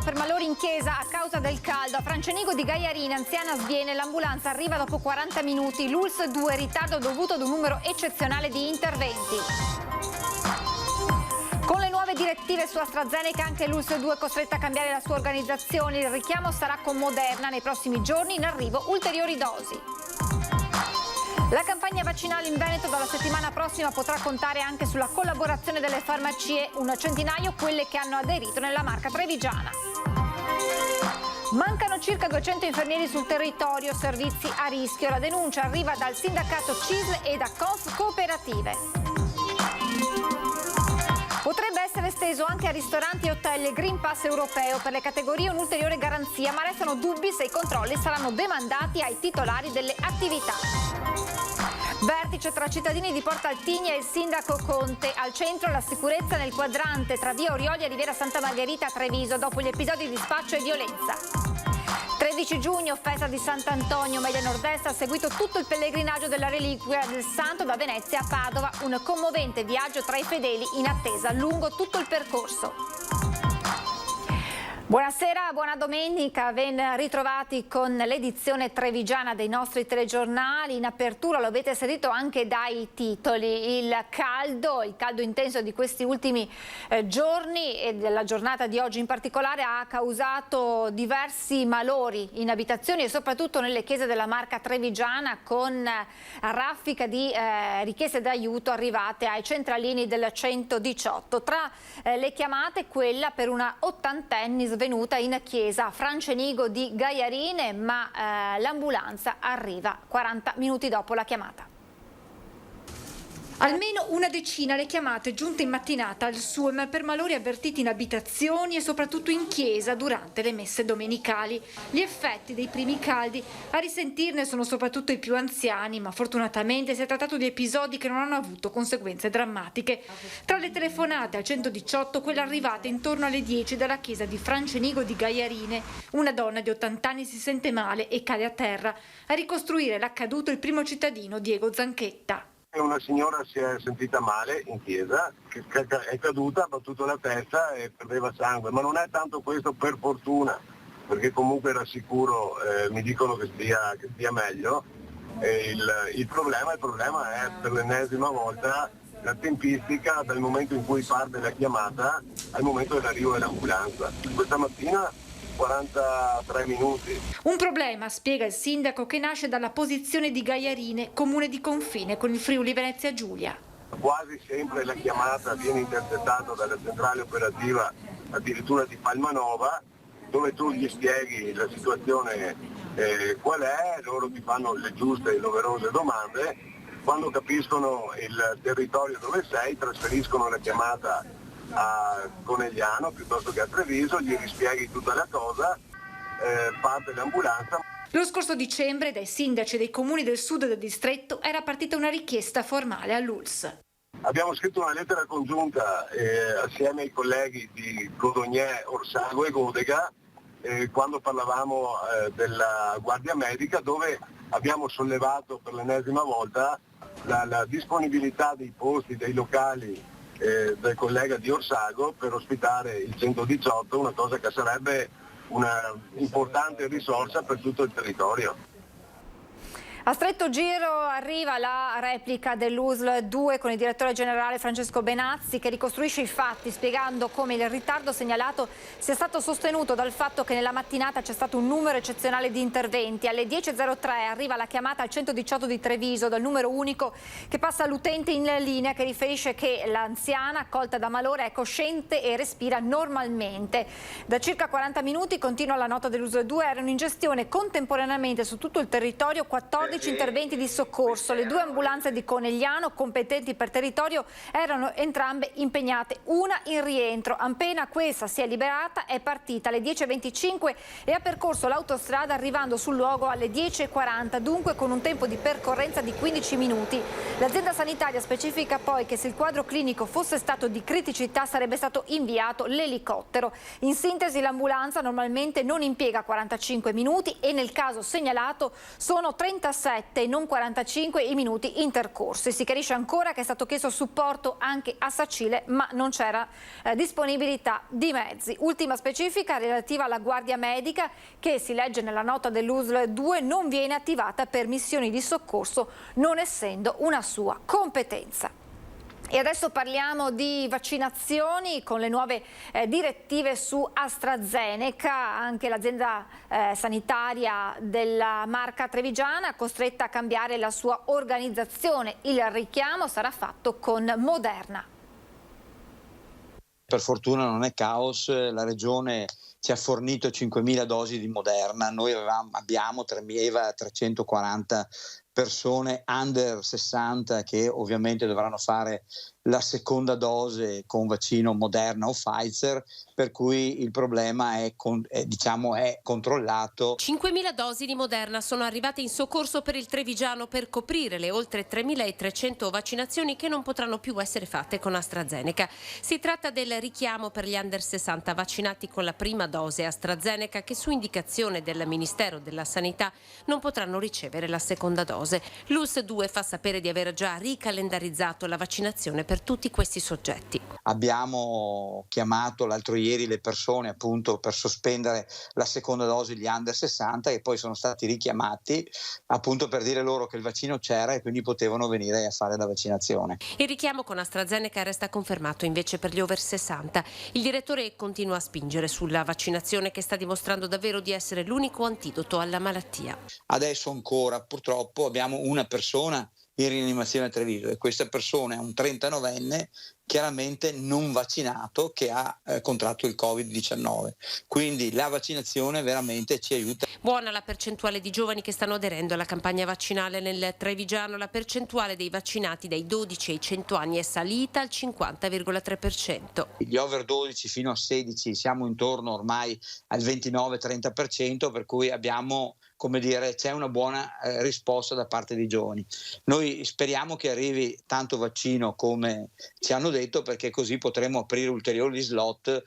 per malori in chiesa a causa del caldo. A Francenigo di Gaiarine, anziana sviene, l'ambulanza arriva dopo 40 minuti. L'ULSS 2, ritardo dovuto ad un numero eccezionale di interventi. Con le nuove direttive su AstraZeneca anche l'ULSS 2 è costretta a cambiare la sua organizzazione. Il richiamo sarà con Moderna. Nei prossimi giorni in arrivo ulteriori dosi. La campagna vaccinale in Veneto dalla settimana prossima potrà contare anche sulla collaborazione delle farmacie, un centinaio quelle che hanno aderito nella Marca Trevigiana. Mancano circa 200 infermieri sul territorio, servizi a rischio. La denuncia arriva dal sindacato CISL e da Conf Cooperative. Potrebbe essere esteso anche a ristoranti e hotel il Green Pass europeo. Per le categorie un'ulteriore garanzia, ma restano dubbi se i controlli saranno demandati ai titolari delle attività. Vertice tra cittadini di Porta Altigna e il sindaco Conte. Al centro la sicurezza nel quadrante tra via Orioli e Riviera Santa Margherita a Treviso dopo gli episodi di spaccio e violenza. 13 giugno, festa di Sant'Antonio, Media Nord-Est ha seguito tutto il pellegrinaggio della reliquia del santo da Venezia a Padova, un commovente viaggio tra i fedeli in attesa lungo tutto il percorso. Buonasera, buona domenica, ben ritrovati con l'edizione trevigiana dei nostri telegiornali. In apertura lo avete sentito anche dai titoli, il caldo intenso di questi ultimi giorni e della giornata di oggi in particolare ha causato diversi malori in abitazioni e soprattutto nelle chiese della Marca Trevigiana, con raffica di richieste d'aiuto arrivate ai centralini del 118. Tra le chiamate quella per una ottantenne svenuta in chiesa a Francenigo di Gaiarine, ma l'ambulanza arriva 40 minuti dopo la chiamata. Almeno una decina le chiamate giunte in mattinata al SUEM per malori avvertiti in abitazioni e soprattutto in chiesa durante le messe domenicali. Gli effetti dei primi caldi, a risentirne sono soprattutto i più anziani, ma fortunatamente si è trattato di episodi che non hanno avuto conseguenze drammatiche. Tra le telefonate al 118, quella arrivata intorno alle 10 dalla chiesa di Francenigo di Gaiarine. Una donna di 80 anni si sente male e cade a terra. A ricostruire l'accaduto il primo cittadino Diego Zanchetta. Una signora si è sentita male in chiesa, è caduta, ha battuto la testa e perdeva sangue, ma non è tanto questo, per fortuna, perché comunque era sicuro, mi dicono che stia meglio. Il problema è per l'ennesima volta la tempistica dal momento in cui parte la chiamata al momento dell'arrivo dell'ambulanza. Questa mattina 43 minuti. Un problema, spiega il sindaco, che nasce dalla posizione di Gaiarine, comune di confine con il Friuli Venezia Giulia. Quasi sempre la chiamata viene intercettata dalla centrale operativa addirittura di Palmanova, dove tu gli spieghi la situazione qual è, loro ti fanno le giuste e doverose domande, quando capiscono il territorio dove sei trasferiscono la chiamata a Conegliano piuttosto che a Treviso, gli rispieghi tutta la cosa, parte l'ambulanza. Lo scorso dicembre dai sindaci dei comuni del sud del distretto era partita una richiesta formale all'ULSS. Abbiamo scritto una lettera congiunta assieme ai colleghi di Codognè, Orsago e Godega quando parlavamo della Guardia Medica, dove abbiamo sollevato per l'ennesima volta la disponibilità dei posti, dei locali del collega di Orsago per ospitare il 118, una cosa che sarebbe una importante risorsa per tutto il territorio. A stretto giro arriva la replica dell'USL 2 con il direttore generale Francesco Benazzi, che ricostruisce i fatti spiegando come il ritardo segnalato sia stato sostenuto dal fatto che nella mattinata c'è stato un numero eccezionale di interventi. Alle 10.03 arriva la chiamata al 118 di Treviso dal numero unico che passa all'utente in linea, che riferisce che l'anziana accolta da malore è cosciente e respira normalmente. Da circa 40 minuti, continua la nota dell'USL 2, erano in gestione contemporaneamente su tutto il territorio 14 interventi di soccorso. Le due ambulanze di Conegliano, competenti per territorio, erano entrambe impegnate, una in rientro. Appena questa si è liberata è partita alle 10.25 e ha percorso l'autostrada arrivando sul luogo alle 10.40, dunque con un tempo di percorrenza di 15 minuti. L'azienda sanitaria specifica poi che se il quadro clinico fosse stato di criticità sarebbe stato inviato l'elicottero. In sintesi, l'ambulanza normalmente non impiega 45 minuti e nel caso segnalato sono 36 47 e non 45 i minuti intercorsi. Si chiarisce ancora che è stato chiesto supporto anche a Sacile, ma non c'era disponibilità di mezzi. Ultima specifica relativa alla Guardia Medica che, si legge nella nota dell'USL 2, non viene attivata per missioni di soccorso, non essendo una sua competenza. E adesso parliamo di vaccinazioni con le nuove direttive su AstraZeneca. Anche l'azienda sanitaria della marca trevigiana costretta a cambiare la sua organizzazione. Il richiamo sarà fatto con Moderna. Per fortuna non è caos, la regione ci ha fornito 5.000 dosi di Moderna, noi abbiamo 3.340 persone under 60 che ovviamente dovranno fare la seconda dose con vaccino Moderna o Pfizer, per cui il problema è controllato. 5.000 dosi di Moderna sono arrivate in soccorso per il Trevigiano per coprire le oltre 3.300 vaccinazioni che non potranno più essere fatte con AstraZeneca. Si tratta del richiamo per gli under 60 vaccinati con la prima dose AstraZeneca che, su indicazione del Ministero della Sanità, non potranno ricevere la seconda dose. L'US 2 fa sapere di aver già ricalendarizzato la vaccinazione per tutti questi soggetti. Abbiamo chiamato l'altro ieri le persone appunto per sospendere la seconda dose gli under 60 e poi sono stati richiamati appunto per dire loro che il vaccino c'era e quindi potevano venire a fare la vaccinazione. Il richiamo con AstraZeneca resta confermato invece per gli over 60. Il direttore continua a spingere sulla vaccinazione che sta dimostrando davvero di essere l'unico antidoto alla malattia. Adesso ancora purtroppo abbiamo una persona in rianimazione a Treviso e questa persona è un 39enne chiaramente non vaccinato che ha contratto il Covid-19, quindi la vaccinazione veramente ci aiuta. Buona la percentuale di giovani che stanno aderendo alla campagna vaccinale nel Trevigiano. La percentuale dei vaccinati dai 12 ai 100 anni è salita al 50,3%. Gli over 12 fino a 16 siamo intorno ormai al 29-30%, per cui abbiamo, come dire, c'è una buona risposta da parte dei giovani. Noi speriamo che arrivi tanto vaccino come ci hanno detto, perché così potremo aprire ulteriori slot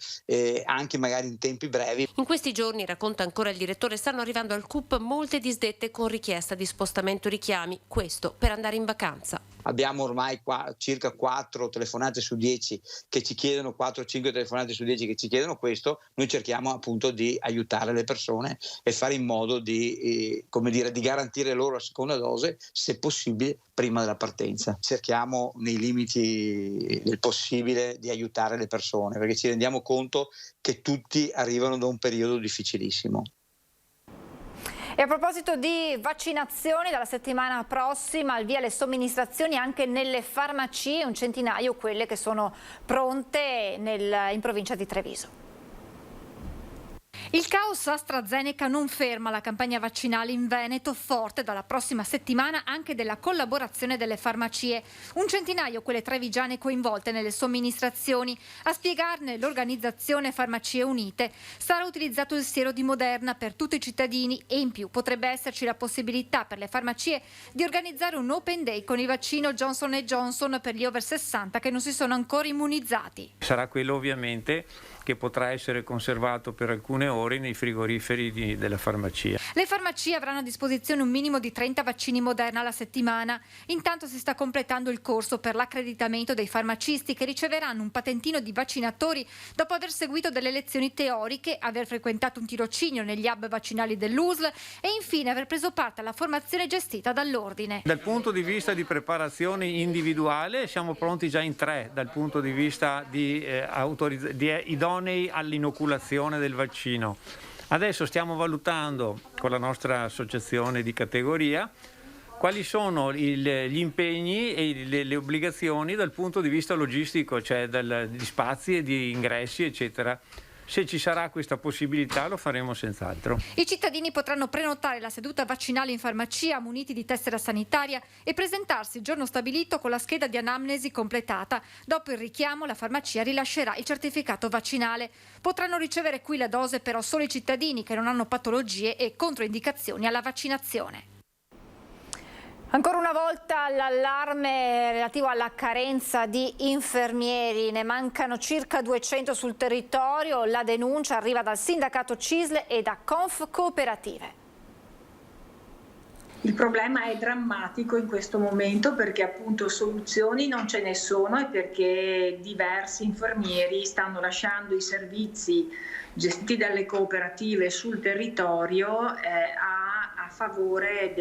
anche magari in tempi brevi. In questi giorni, racconta ancora il direttore, stanno arrivando al CUP molte disdette con richiesta di spostamento richiami, questo per andare in vacanza. Abbiamo ormai circa 4 telefonate su 10 che ci chiedono, 4-5 telefonate su 10 che ci chiedono questo. Noi cerchiamo appunto di aiutare le persone e fare in modo di garantire loro la seconda dose, se possibile, prima della partenza. Cerchiamo nei limiti del possibile di aiutare le persone, perché ci rendiamo conto che tutti arrivano da un periodo difficilissimo. E a proposito di vaccinazioni, dalla settimana prossima al via le somministrazioni anche nelle farmacie, un centinaio quelle che sono pronte in provincia di Treviso. Il caos AstraZeneca non ferma la campagna vaccinale in Veneto, forte dalla prossima settimana anche della collaborazione delle farmacie. Un centinaio quelle trevigiane coinvolte nelle somministrazioni. A spiegarne l'organizzazione Farmacie Unite: sarà utilizzato il siero di Moderna per tutti i cittadini e in più potrebbe esserci la possibilità per le farmacie di organizzare un open day con il vaccino Johnson & Johnson per gli over 60 che non si sono ancora immunizzati. Sarà quello ovviamente che potrà essere conservato per alcune ore nei frigoriferi della farmacia. Le farmacie avranno a disposizione un minimo di 30 vaccini Moderna alla settimana. Intanto si sta completando il corso per l'accreditamento dei farmacisti che riceveranno un patentino di vaccinatori dopo aver seguito delle lezioni teoriche, aver frequentato un tirocinio negli hub vaccinali dell'USL e infine aver preso parte alla formazione gestita dall'Ordine. Dal punto di vista di preparazione individuale siamo pronti già in 3, dal punto di vista di idonei all'inoculazione del vaccino. Adesso stiamo valutando con la nostra associazione di categoria quali sono gli impegni e le obbligazioni dal punto di vista logistico, cioè di spazi e di ingressi, eccetera. Se ci sarà questa possibilità lo faremo senz'altro. I cittadini potranno prenotare la seduta vaccinale in farmacia muniti di tessera sanitaria e presentarsi il giorno stabilito con la scheda di anamnesi completata. Dopo il richiamo la farmacia rilascerà il certificato vaccinale. Potranno ricevere qui la dose però solo i cittadini che non hanno patologie e controindicazioni alla vaccinazione. Ancora una volta l'allarme relativo alla carenza di infermieri, ne mancano circa 200 sul territorio, la denuncia arriva dal sindacato CISL e da Confcooperative. Il problema è drammatico in questo momento perché appunto soluzioni non ce ne sono e perché diversi infermieri stanno lasciando i servizi gestiti dalle cooperative sul territorio a favore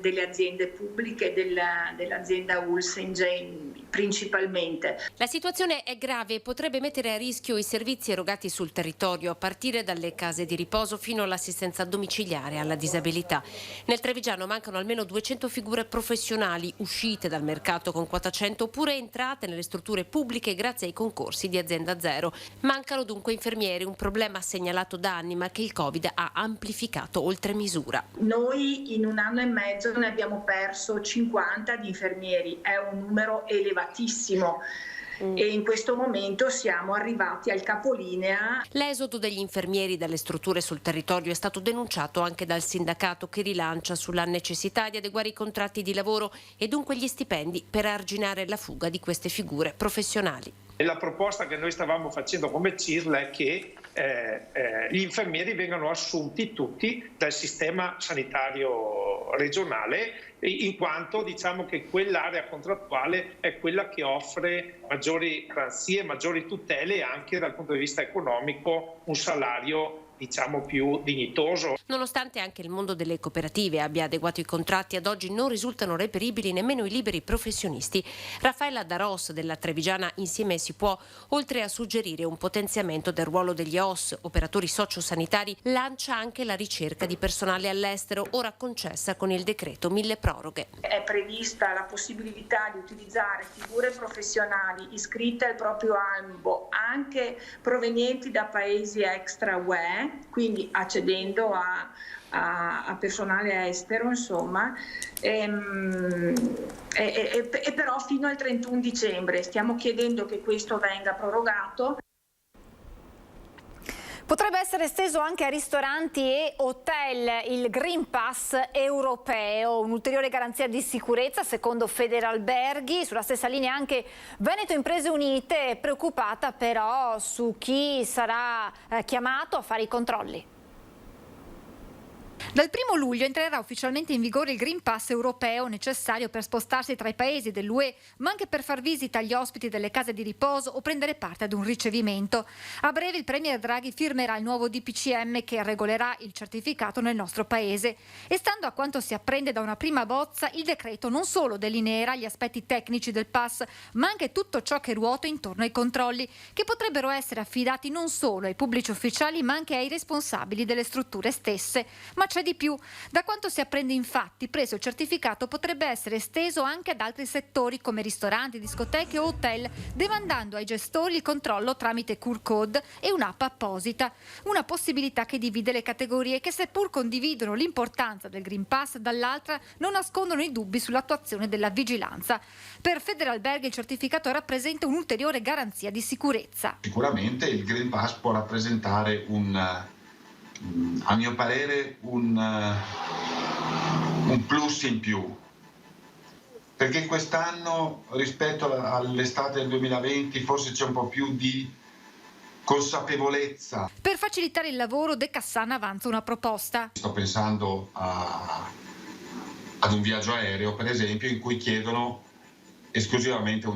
delle aziende pubbliche, dell'azienda Ulsengen principalmente. La situazione è grave e potrebbe mettere a rischio i servizi erogati sul territorio, a partire dalle case di riposo fino all'assistenza domiciliare alla disabilità. Nel Trevigiano mancano almeno 200 figure professionali uscite dal mercato con quota 100 oppure entrate nelle strutture pubbliche grazie ai concorsi di Azienda Zero. Mancano dunque infermieri, un problema segnalato da anni ma che il Covid ha amplificato oltre misura. Noi in un anno e mezzo ne abbiamo perso 50 di infermieri, è un numero elevatissimo. E in questo momento siamo arrivati al capolinea. L'esodo degli infermieri dalle strutture sul territorio è stato denunciato anche dal sindacato, che rilancia sulla necessità di adeguare i contratti di lavoro e dunque gli stipendi per arginare la fuga di queste figure professionali. E la proposta che noi stavamo facendo come CISL è che gli infermieri vengano assunti tutti dal sistema sanitario regionale, in quanto diciamo che quell'area contrattuale è quella che offre maggiori garanzie, maggiori tutele e anche dal punto di vista economico un salario diciamo più dignitoso. Nonostante anche il mondo delle cooperative abbia adeguato i contratti, ad oggi non risultano reperibili nemmeno i liberi professionisti. Raffaella Daros della Trevigiana Insieme si può, oltre a suggerire un potenziamento del ruolo degli OS, operatori sociosanitari, lancia anche la ricerca di personale all'estero, ora concessa con il decreto milleproroghe. È prevista la possibilità di utilizzare figure professionali iscritte al proprio albo, anche provenienti da paesi extra UE, quindi accedendo a personale estero, insomma, e però fino al 31 dicembre. Stiamo chiedendo che questo venga prorogato. Potrebbe essere esteso anche a ristoranti e hotel il Green Pass europeo, un'ulteriore garanzia di sicurezza secondo Federalberghi. Sulla stessa linea anche Veneto Imprese Unite, è preoccupata però su chi sarà chiamato a fare i controlli. Dal 1 luglio entrerà ufficialmente in vigore il Green Pass europeo, necessario per spostarsi tra i paesi dell'UE, ma anche per far visita agli ospiti delle case di riposo o prendere parte ad un ricevimento. A breve il Premier Draghi firmerà il nuovo DPCM che regolerà il certificato nel nostro paese. E stando a quanto si apprende da una prima bozza, il decreto non solo delineerà gli aspetti tecnici del pass, ma anche tutto ciò che ruota intorno ai controlli, che potrebbero essere affidati non solo ai pubblici ufficiali, ma anche ai responsabili delle strutture stesse. Ma c'è di più. Da quanto si apprende infatti, preso il certificato potrebbe essere esteso anche ad altri settori come ristoranti, discoteche o hotel, demandando ai gestori il controllo tramite QR code e un'app apposita. Una possibilità che divide le categorie che, seppur condividono l'importanza del Green Pass, dall'altra non nascondono i dubbi sull'attuazione della vigilanza. Per Federalberghi il certificato rappresenta un'ulteriore garanzia di sicurezza. Sicuramente il Green Pass può rappresentare a mio parere un plus in più, perché quest'anno rispetto all'estate del 2020 forse c'è un po' più di consapevolezza. Per facilitare il lavoro, De Cassana avanza una proposta. Sto pensando ad un viaggio aereo, per esempio, in cui chiedono esclusivamente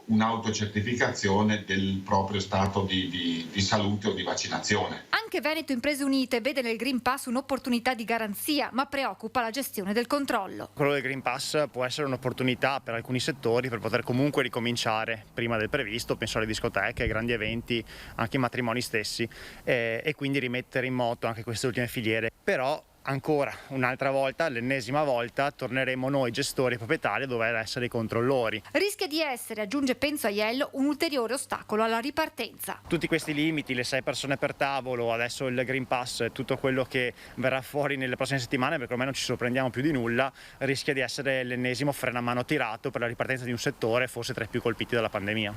un'autocertificazione del proprio stato di salute o di vaccinazione. Anche Veneto Imprese Unite vede nel Green Pass un'opportunità di garanzia, ma preoccupa la gestione del controllo. Quello del Green Pass può essere un'opportunità per alcuni settori per poter comunque ricominciare prima del previsto, penso alle discoteche, ai grandi eventi, anche ai matrimoni stessi, e quindi rimettere in moto anche queste ultime filiere. Però ancora un'altra volta, l'ennesima volta, torneremo noi gestori e proprietari a dover essere i controllori. Rischia di essere, aggiunge Penzo Aiello, un ulteriore ostacolo alla ripartenza. Tutti questi limiti, le 6 persone per tavolo, adesso il Green Pass, tutto quello che verrà fuori nelle prossime settimane, perché ormai non ci sorprendiamo più di nulla, rischia di essere l'ennesimo freno a mano tirato per la ripartenza di un settore forse tra i più colpiti dalla pandemia.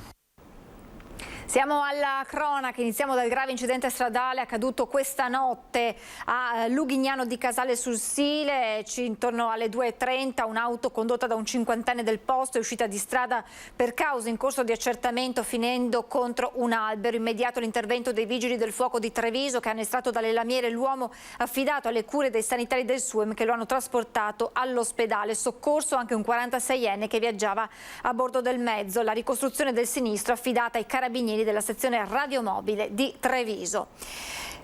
Siamo alla cronaca, iniziamo dal grave incidente stradale accaduto questa notte a Lughignano di Casale sul Sile. Intorno alle 2:30 un'auto condotta da un cinquantenne del posto è uscita di strada per cause in corso di accertamento, finendo contro un albero. Immediato l'intervento dei vigili del fuoco di Treviso, che hanno estratto dalle lamiere l'uomo, affidato alle cure dei sanitari del SUEM, che lo hanno trasportato all'ospedale. Soccorso anche un 46enne che viaggiava a bordo del mezzo. La ricostruzione del sinistro affidata ai carabinieri della sezione radiomobile di Treviso.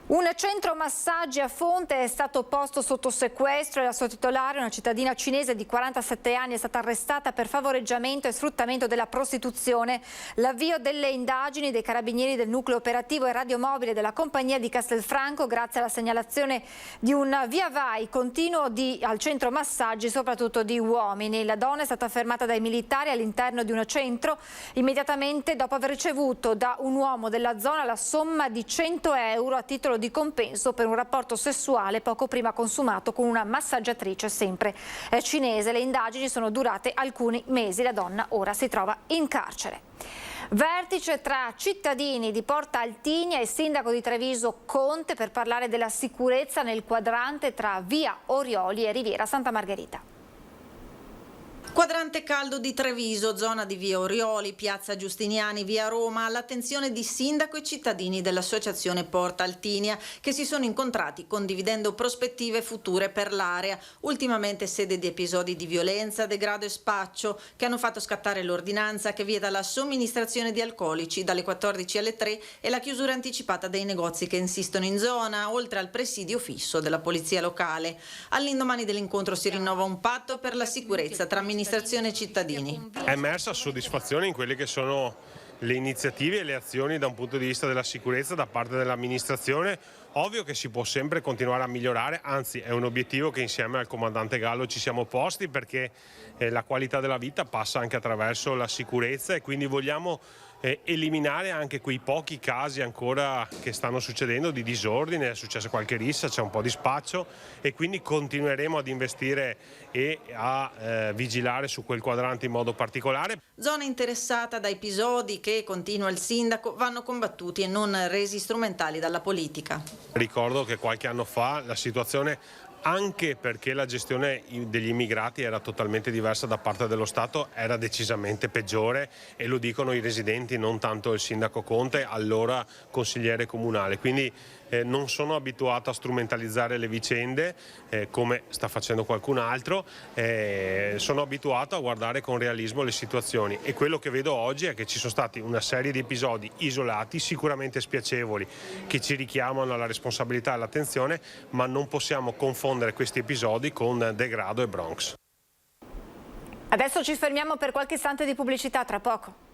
Un centro massaggi a Fonte è stato posto sotto sequestro e la sua titolare, una cittadina cinese di 47 anni, è stata arrestata per favoreggiamento e sfruttamento della prostituzione. L'avvio delle indagini dei carabinieri del nucleo operativo e radiomobile della compagnia di Castelfranco, grazie alla segnalazione di un via vai continuo al centro massaggi, soprattutto di uomini. La donna è stata fermata dai militari all'interno di un centro immediatamente dopo aver ricevuto da un uomo della zona la somma di 100 euro a titolo di compenso per un rapporto sessuale poco prima consumato con una massaggiatrice sempre cinese. Le indagini sono durate alcuni mesi. La donna ora si trova in carcere. Vertice tra cittadini di Porta Altinia e sindaco di Treviso Conte per parlare della sicurezza nel quadrante tra via Orioli e Riviera Santa Margherita. Quadrante caldo di Treviso, zona di via Orioli, piazza Giustiniani, via Roma, all'attenzione di sindaco e cittadini dell'associazione Porta Altinia, che si sono incontrati condividendo prospettive future per l'area, ultimamente sede di episodi di violenza, degrado e spaccio, che hanno fatto scattare l'ordinanza che vieta la somministrazione di alcolici dalle 14 alle 3 e la chiusura anticipata dei negozi che insistono in zona, oltre al presidio fisso della polizia locale. All'indomani dell'incontro si rinnova un patto per la sicurezza tra amministrazione e cittadini. È emersa soddisfazione in quelle che sono le iniziative e le azioni da un punto di vista della sicurezza da parte dell'amministrazione. Ovvio che si può sempre continuare a migliorare, anzi è un obiettivo che insieme al comandante Gallo ci siamo posti, perché la qualità della vita passa anche attraverso la sicurezza e quindi vogliamo eliminare anche quei pochi casi ancora che stanno succedendo di disordine. È successa qualche rissa, c'è un po' di spaccio e quindi continueremo ad investire e a vigilare su quel quadrante in modo particolare. Zona interessata da episodi che, continua il sindaco, vanno combattuti e non resi strumentali dalla politica. Ricordo che qualche anno fa la situazione, anche perché la gestione degli immigrati era totalmente diversa da parte dello Stato, era decisamente peggiore, e lo dicono i residenti, non tanto il sindaco Conte, allora consigliere comunale. Quindi non sono abituato a strumentalizzare le vicende come sta facendo qualcun altro, sono abituato a guardare con realismo le situazioni, e quello che vedo oggi è che ci sono stati una serie di episodi isolati, sicuramente spiacevoli, che ci richiamano alla responsabilità e all'attenzione, ma non possiamo confondere questi episodi con degrado e Bronx. Adesso ci fermiamo per qualche istante di pubblicità, tra poco.